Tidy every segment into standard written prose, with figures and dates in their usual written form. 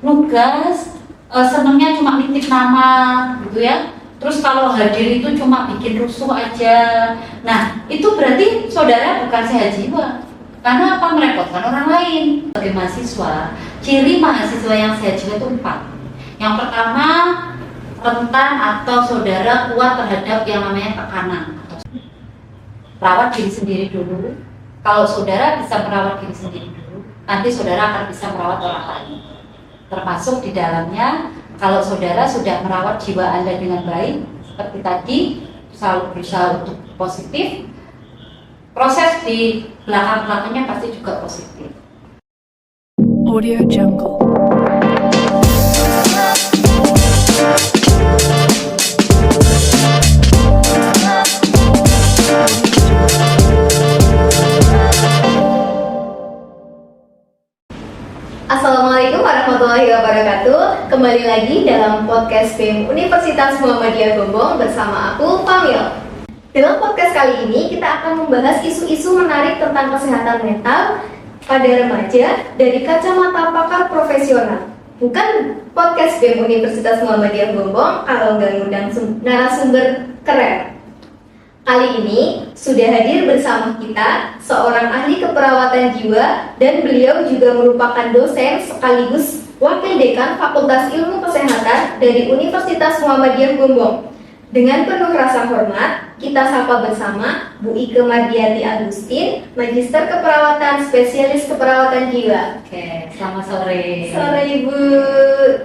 nugas, senengnya cuma nitip nama gitu ya. Terus kalau hadir itu cuma bikin rusuh aja. Nah, itu berarti saudara bukan sehat jiwa. Karena apa? Merepotkan orang lain. Sebagai mahasiswa, ciri mahasiswa yang sehat jiwa itu 4. Yang pertama, rentan atau saudara kuat terhadap yang namanya tekanan. Rawat diri sendiri dulu. Kalau saudara bisa merawat diri sendiri dulu, nanti saudara akan bisa merawat orang lain. Termasuk di dalamnya, kalau saudara sudah merawat jiwa Anda dengan baik, seperti tadi, selalu berusaha untuk positif, proses di belakang-belakangnya pasti juga positif. Audio Jungle. Assalamualaikum warahmatullahi wabarakatuh. Kembali lagi dalam podcast BEM Universitas Muhammadiyah Gombong bersama aku, Famil. Dalam podcast kali ini kita akan membahas isu-isu menarik tentang kesehatan mental pada remaja dari kacamata pakar profesional. Bukan podcast BEM Universitas Muhammadiyah Gombong kalau nggak ngundang narasumber keren. Kali ini sudah hadir bersama kita seorang ahli keperawatan jiwa dan beliau juga merupakan dosen sekaligus wakil dekan Fakultas Ilmu Kesehatan dari Universitas Muhammadiyah Gombong. Dengan penuh rasa hormat, kita sapa bersama Bu Ike Mardiati Agustin, Magister Keperawatan Spesialis Keperawatan Jiwa. Oke, selamat sore. Sore Ibu,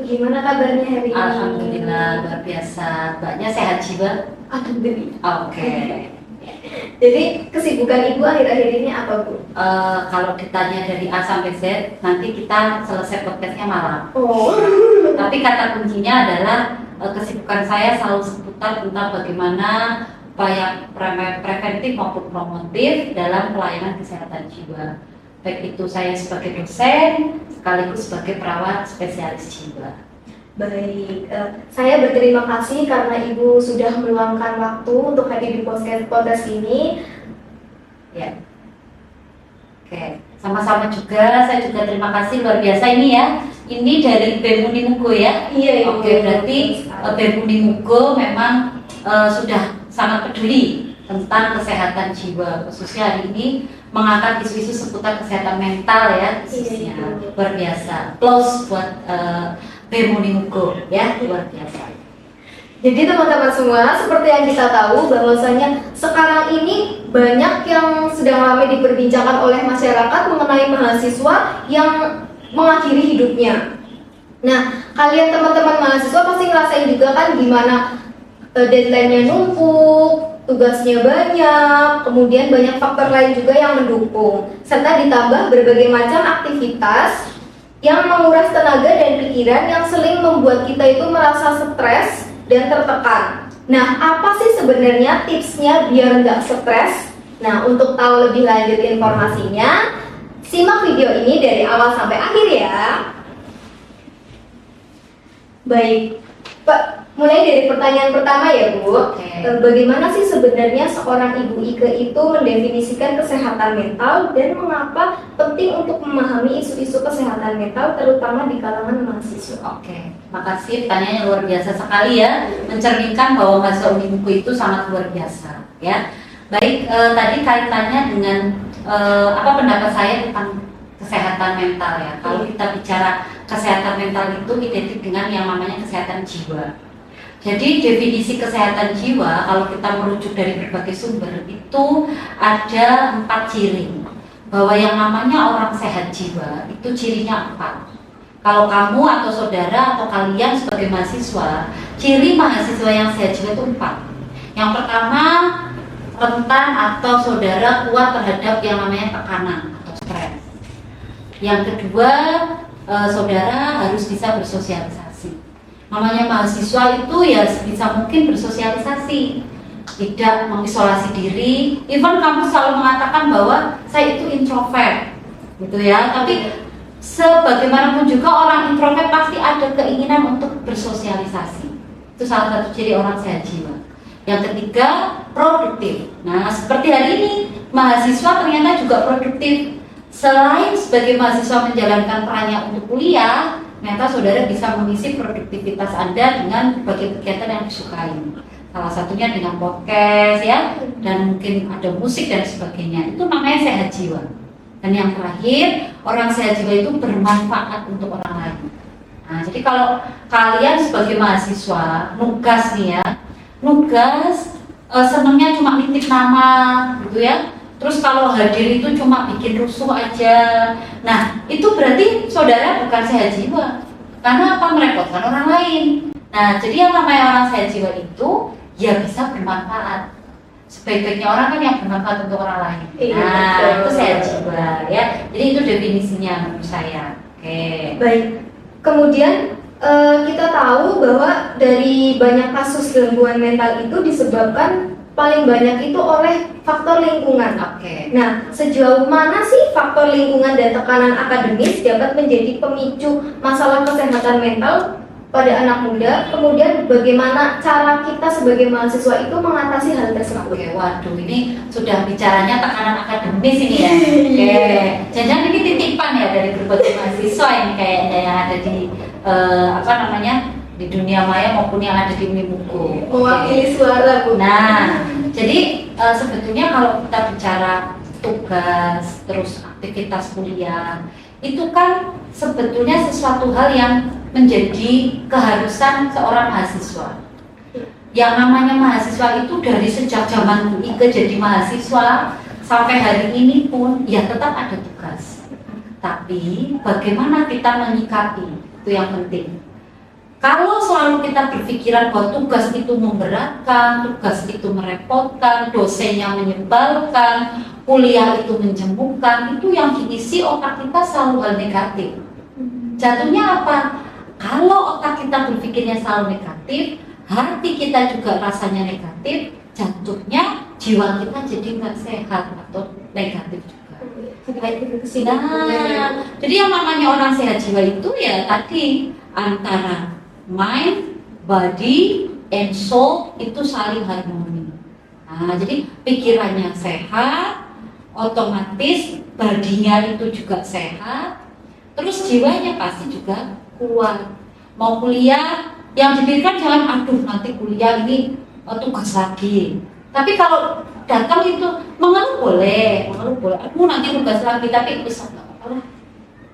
gimana kabarnya hari ini? Alhamdulillah, luar biasa. Mbaknya sehat jiwa? Alhamdulillah. Oke. Jadi kesibukan Ibu akhir-akhir ini apa Bu? Kalau ditanya dari A sampai Z, nanti kita selesai podcastnya malam. Oh. Tapi kata kuncinya adalah kesibukan saya selalu seputar tentang bagaimana upaya preventif maupun promotif dalam pelayanan kesehatan jiwa. Baik itu saya sebagai dosen sekaligus sebagai perawat spesialis jiwa. Baik, saya berterima kasih karena Ibu sudah meluangkan waktu untuk hadir di podcast ini. Ya. Oke, sama-sama juga. Saya juga terima kasih luar biasa ini ya. Ini dari BEM Unimugo ya. Iya, Ibu. Oke, berarti BEM Unimugo memang sudah sangat peduli tentang kesehatan jiwa, khususnya hari ini mengangkat isu-isu seputar kesehatan mental ya, khususnya. Iya. Luar biasa. Close buat BEM Unimugo ya, luar biasa. Jadi teman-teman semua, seperti yang kita tahu bahwasanya sekarang ini banyak yang sedang ramai diperbincangkan oleh masyarakat mengenai mahasiswa yang mengakhiri hidupnya. Nah, kalian teman-teman mahasiswa pasti ngerasain juga kan gimana deadline-nya numpuk, tugasnya banyak, kemudian banyak faktor lain juga yang mendukung, serta ditambah berbagai macam aktivitas yang menguras tenaga dan pikiran yang sering membuat kita itu merasa stres dan tertekan. Nah, apa sih sebenarnya tipsnya biar nggak stres? Nah, untuk tahu lebih lanjut informasinya, simak video ini dari awal sampai akhir ya. Baik, Pak, mulai dari pertanyaan pertama ya Bu. Oke. Bagaimana sih sebenarnya seorang Ibu Ike itu mendefinisikan kesehatan mental dan mengapa penting untuk memahami isu-isu kesehatan mental terutama di kalangan mahasiswa? Oke, makasih pertanyaannya luar biasa sekali ya, mencerminkan bahwa mahasiswa Unimugo itu sangat luar biasa ya. Baik, tadi kaitannya dengan apa pendapat saya tentang kesehatan mental ya. Kalau kita bicara kesehatan mental itu identik dengan yang namanya kesehatan jiwa. Jadi definisi kesehatan jiwa kalau kita merujuk dari berbagai sumber itu ada 4 ciri. Bahwa yang namanya orang sehat jiwa itu cirinya 4. Kalau kamu atau saudara atau kalian sebagai mahasiswa, ciri mahasiswa yang sehat jiwa itu 4. Yang pertama, rentan atau saudara kuat terhadap yang namanya tekanan atau stres. Yang kedua, saudara harus bisa bersosialisasi. Namanya mahasiswa itu ya sebisa mungkin bersosialisasi, tidak mengisolasi diri. Even kamu selalu mengatakan bahwa saya itu introvert, gitu ya. Tapi sebagaimanapun juga orang introvert pasti ada keinginan untuk bersosialisasi. Itu salah satu ciri orang sehat jiwa. Yang ketiga, produktif. Nah, seperti hari ini mahasiswa ternyata juga produktif. Selain sebagai mahasiswa menjalankan perannya untuk kuliah, ternyata saudara bisa mengisi produktivitas Anda dengan berbagai kegiatan yang disukai. Salah satunya dengan podcast ya, dan mungkin ada musik dan sebagainya. Itu namanya sehat jiwa. Dan yang terakhir, orang sehat jiwa itu bermanfaat untuk orang lain. Nah, jadi kalau kalian sebagai mahasiswa nugas nih ya, nugas senangnya cuma nitip nama gitu ya. Terus kalau hadir itu cuma bikin rusuh aja. Nah, itu berarti saudara bukan sehat jiwa. Karena apa? Merepotkan orang lain. Nah, jadi yang namanya orang sehat jiwa itu ya bisa bermanfaat. Sebaik-baiknya orang kan yang bermanfaat untuk orang lain. Nah, itu sehat jiwa ya. Jadi itu definisinya menurut saya. Oke. Baik. Kemudian kita tahu bahwa dari banyak kasus gangguan mental itu disebabkan paling banyak itu oleh faktor lingkungan. Oke. Nah, sejauh mana sih faktor lingkungan dan tekanan akademis dapat menjadi pemicu masalah kesehatan mental pada anak muda? Kemudian bagaimana cara kita sebagai mahasiswa itu mengatasi hal tersebut? Oke, waduh ini sudah bicaranya tekanan akademis ini ya. Oke, jangan ini titipan ya dari berbagai mahasiswa ini kayaknya yang ada di di dunia maya maupun yang ada di Unibuku. Mewakili suara, Bu. Nah, jadi sebetulnya kalau kita bicara tugas terus aktivitas kuliah itu kan sebetulnya sesuatu hal yang menjadi keharusan seorang mahasiswa. Yang namanya mahasiswa itu dari sejak zaman Ike jadi mahasiswa sampai hari ini pun ya tetap ada tugas. Tapi bagaimana kita menyikapi itu yang penting. Kalau selalu kita berpikiran bahwa tugas itu memberatkan, tugas itu merepotkan, dosennya menyebalkan, kuliah itu menjemukan, itu yang diisi otak kita selalu hal negatif. Jatuhnya apa? Kalau otak kita berpikirnya selalu negatif, hati kita juga rasanya negatif, jatuhnya jiwa kita jadi nggak sehat atau negatif juga. Nah, jadi yang namanya orang sehat jiwa itu ya tadi antara mind, body, and soul itu saling harmoni. Nah, jadi pikirannya sehat, otomatis badinya itu juga sehat, terus jiwanya pasti juga kuat. Mau kuliah, yang dipikirkan jangan aduh nanti kuliah ini tugas lagi. Tapi kalau datang itu mengeluh boleh, aduh nanti tugas lagi, tapi bisa nggak apa-apa.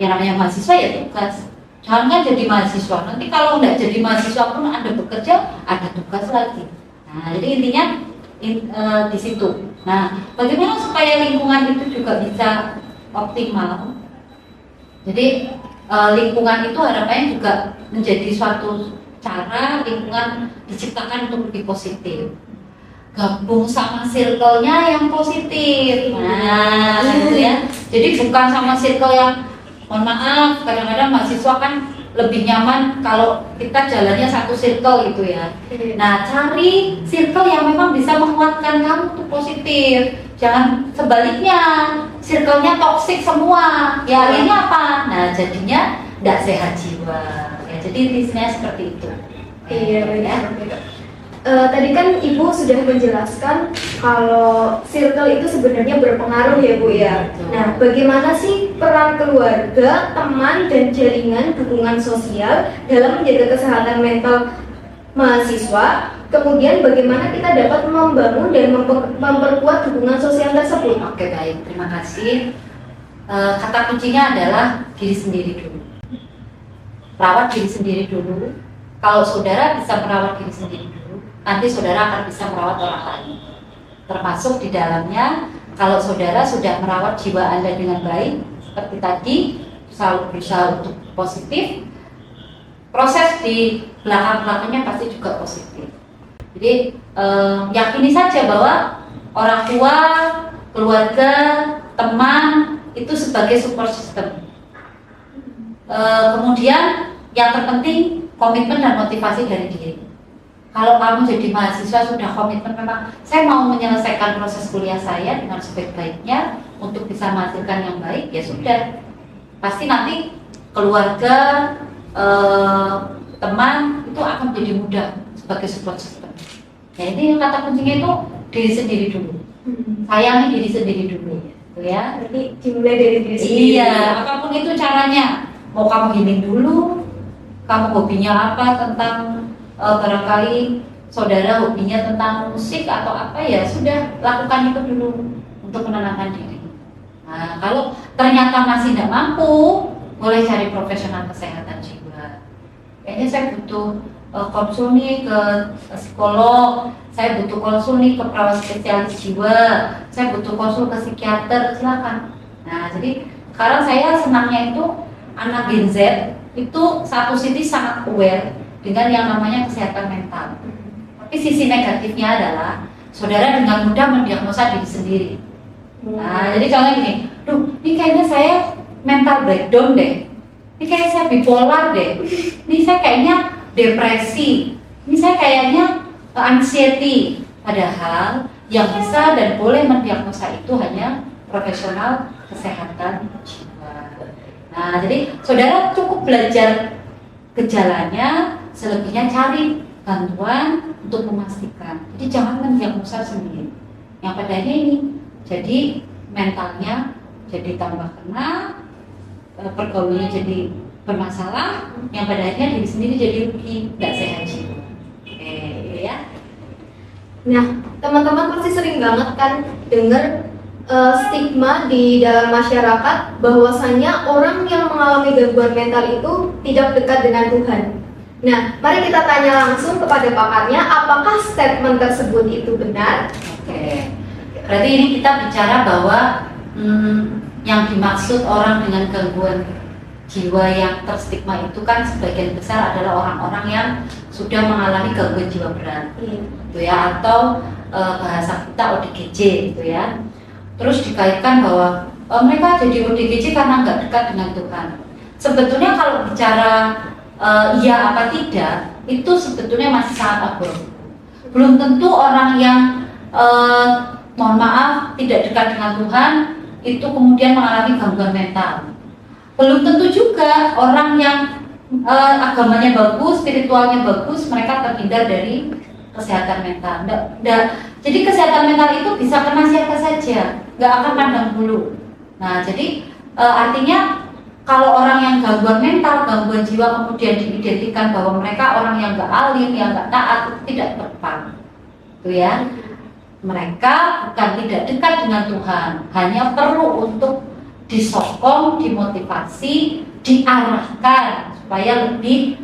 Yang namanya mahasiswa ya tugas. Jangan jadi mahasiswa, nanti kalau nggak jadi mahasiswa pun Anda bekerja, ada tugas lagi. Nah, jadi intinya di situ. Nah, bagaimana supaya lingkungan itu juga bisa optimal? Jadi lingkungan itu harapannya juga menjadi suatu cara lingkungan diciptakan untuk lebih positif. Gabung sama circle-nya yang positif. Nah, gitu ya. Jadi bukan sama circle yang mohon maaf, kadang-kadang mahasiswa kan lebih nyaman kalau kita jalannya satu circle gitu ya. Nah, cari circle yang memang bisa menguatkan kamu tuh positif. Jangan sebaliknya, circle-nya toksik semua. Ya akhirnya apa? Nah, jadinya tidak sehat jiwa. Ya, jadi intinya seperti itu. Iya, ya. Tadi kan Ibu sudah menjelaskan kalau circle itu sebenarnya berpengaruh ya Bu ya. Nah, bagaimana sih peran keluarga, teman, dan jaringan dukungan sosial dalam menjaga kesehatan mental mahasiswa? Kemudian bagaimana kita dapat membangun dan memperkuat dukungan sosial tersebut? Oke, baik, terima kasih. Kata kuncinya adalah diri sendiri dulu. Rawat diri sendiri dulu. Kalau saudara bisa merawat diri sendiri dulu, nanti saudara akan bisa merawat orang lain. Termasuk di dalamnya, kalau saudara sudah merawat jiwa Anda dengan baik, seperti tadi, selalu berusaha untuk positif, proses di belakang-belakangnya pasti juga positif. Jadi, yakini saja bahwa orang tua, keluarga, teman, itu sebagai support system. Kemudian, yang terpenting, komitmen dan motivasi dari diri. Kalau kamu jadi mahasiswa sudah komitmen memang saya mau menyelesaikan proses kuliah saya dengan sebaik-baiknya untuk bisa menghasilkan yang baik, ya sudah. Pasti nanti keluarga, teman itu akan menjadi mudah sebagai support system. Ya, ini kata kuncinya itu diri sendiri dulu. Sayangi diri sendiri dulu, ya. Jadi dimulai dari diri sendiri. Iya, apapun itu caranya. Mau kamu healing dulu, kamu hobinya apa, tentang barangkali saudara hobinya tentang musik atau apa, ya sudah lakukan itu dulu untuk menenangkan diri. Nah, kalau ternyata masih tidak mampu, boleh cari profesional kesehatan jiwa. Kayaknya saya butuh konsul nih ke psikolog, saya butuh konsul nih ke perawat spesialis jiwa, saya butuh konsul ke psikiater, silakan. Nah, jadi sekarang saya senangnya itu anak Gen Z itu satu sisi sangat aware dengan yang namanya kesehatan mental. Tapi sisi negatifnya adalah saudara dengan mudah mendiagnosa diri sendiri. Nah, jadi contohnya gini, ini kayaknya saya mental breakdown deh, ini kayaknya saya bipolar deh, ini saya kayaknya depresi, ini saya kayaknya anxiety. Padahal yang bisa dan boleh mendiagnosa itu hanya profesional kesehatan jiwa. Nah, jadi saudara cukup belajar gejalanya, selebihnya cari bantuan untuk memastikan. Jadi jangan mendiagnosa sendiri. Yang padanya ini, jadi mentalnya jadi tambah kena, pergaulannya jadi bermasalah, yang pada akhirnya diri sendiri jadi rugi, nggak sehat jiwa. Ya. Nah, teman-teman pasti sering banget kan dengar stigma di dalam masyarakat bahwasanya orang yang mengalami gangguan mental itu tidak dekat dengan Tuhan. Nah, mari kita tanya langsung kepada pakarnya, apakah statement tersebut itu benar? Oke. Berarti ini kita bicara bahwa yang dimaksud orang dengan gangguan jiwa yang terstigma itu kan sebagian besar adalah orang-orang yang sudah mengalami gangguan jiwa berat, gitu ya, atau bahasa kita ODGJ, gitu ya. Terus dikaitkan bahwa mereka jadi ODGJ karena nggak dekat dengan Tuhan. Sebetulnya kalau bicara iya apa tidak, itu sebetulnya masih sangat abu-abu. Belum tentu orang yang mohon maaf tidak dekat dengan Tuhan itu kemudian mengalami gangguan mental. Belum tentu juga orang yang agamanya bagus, spiritualnya bagus, mereka terhindar dari kesehatan mental. Jadi kesehatan mental itu bisa kena siapa saja, nggak akan pandang bulu. Nah, jadi artinya kalau orang yang gangguan mental, gangguan jiwa kemudian diidentikan bahwa mereka orang yang nggak alim, yang nggak taat, itu tidak tepat, itu ya. Mereka bukan tidak dekat dengan Tuhan, hanya perlu untuk disokong, dimotivasi, diarahkan supaya lebih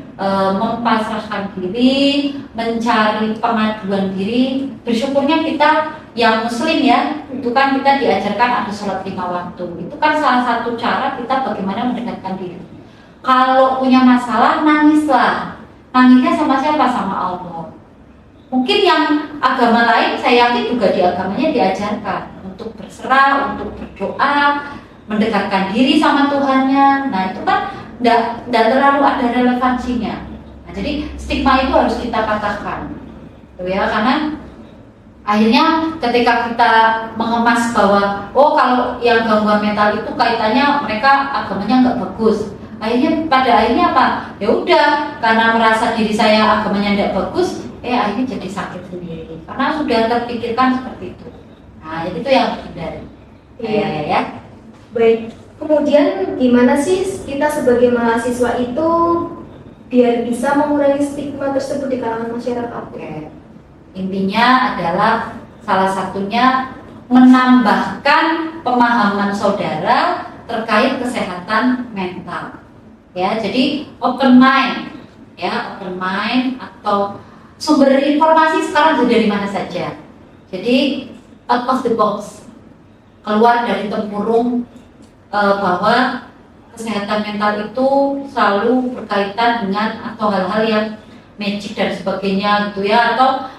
mempasrahkan diri, mencari pengaduan diri. Bersyukurnya kita yang muslim ya, itu kan kita diajarkan ada sholat 5 waktu. Itu kan salah satu cara kita bagaimana mendekatkan diri. Kalau punya masalah, nangislah. Nangisnya sama siapa? Sama Allah. Mungkin yang agama lain saya yakin juga di agamanya diajarkan untuk berserah, untuk berdoa, mendekatkan diri sama Tuhannya. Nah, itu kan tidak terlalu ada relevansinya. Nah, jadi stigma itu harus kita katakan, ya, karena akhirnya ketika kita mengemas bahwa kalau yang gangguan mental itu kaitannya mereka agamanya nggak bagus, pada akhirnya apa? Ya udah, karena merasa diri saya agamanya nggak bagus, akhirnya jadi sakit sendiri karena sudah terpikirkan seperti itu. Nah, jadi itu yang harus dihindari. Ya. Baik. Kemudian gimana sih kita sebagai mahasiswa itu biar bisa mengurangi stigma tersebut di kalangan masyarakat? Oke. Intinya adalah salah satunya menambahkan pemahaman saudara terkait kesehatan mental. Ya, jadi open mind, ya, open mind atau sumber informasi sekarang sudah dari mana saja. Jadi out of the box, keluar dari tempurung bahwa kesehatan mental itu selalu berkaitan dengan atau hal-hal yang magic dan sebagainya gitu ya, atau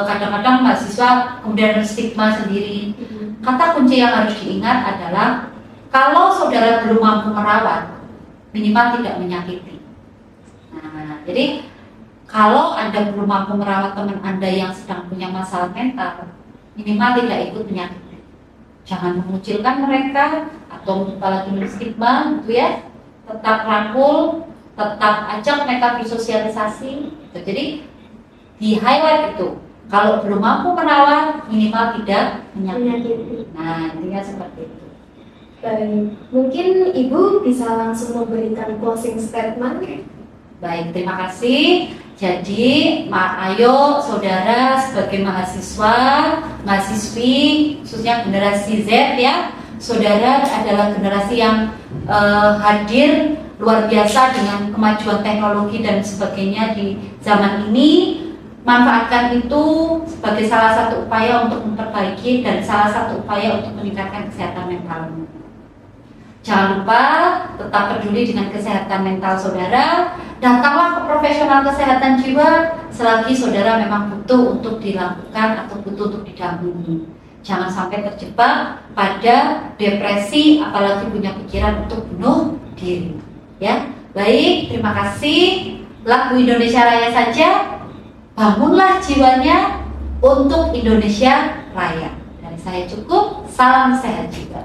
kadang-kadang mahasiswa kemudian stigma sendiri. Kata kunci yang harus diingat adalah kalau saudara belum mampu merawat, minimal tidak menyakiti. Nah, jadi kalau Anda belum mampu merawat teman Anda yang sedang punya masalah mental, minimal tidak ikut menyakiti. Jangan mengucilkan mereka atau apalagi stigma gitu ya. Tetap rangkul, tetap ajak mereka bersosialisasi gitu. Jadi di highlight itu, kalau belum mampu merawat, minimal tidak menyakiti. Nah, intinya seperti itu. Baik, mungkin Ibu bisa langsung memberikan closing statement. Baik, terima kasih. Jadi, ayo saudara sebagai mahasiswa, mahasiswi, khususnya generasi Z ya, saudara adalah generasi yang hadir luar biasa dengan kemajuan teknologi dan sebagainya di zaman ini. Manfaatkan itu sebagai salah satu upaya untuk memperbaiki dan salah satu upaya untuk meningkatkan kesehatan mentalmu. Jangan lupa tetap peduli dengan kesehatan mental saudara. Datanglah ke profesional kesehatan jiwa selagi saudara memang butuh untuk dilakukan atau butuh untuk didampingi. Jangan sampai terjebak pada depresi, apalagi punya pikiran untuk bunuh diri. Ya, baik. Terima kasih. Lagu Indonesia Raya saja. Bangunlah jiwanya untuk Indonesia Raya. Dari saya cukup. Salam sehat jiwa.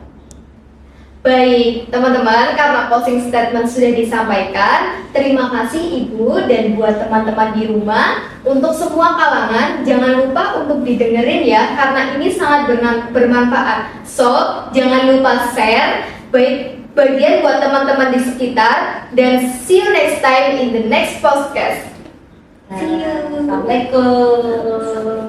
Baik, teman-teman, karena closing statement sudah disampaikan, terima kasih Ibu dan buat teman-teman di rumah. Untuk semua kalangan, jangan lupa untuk didengerin ya, karena ini sangat bermanfaat. So, jangan lupa share, baik bagian buat teman-teman di sekitar, dan see you next time in the next podcast. See you. Assalamualaikum.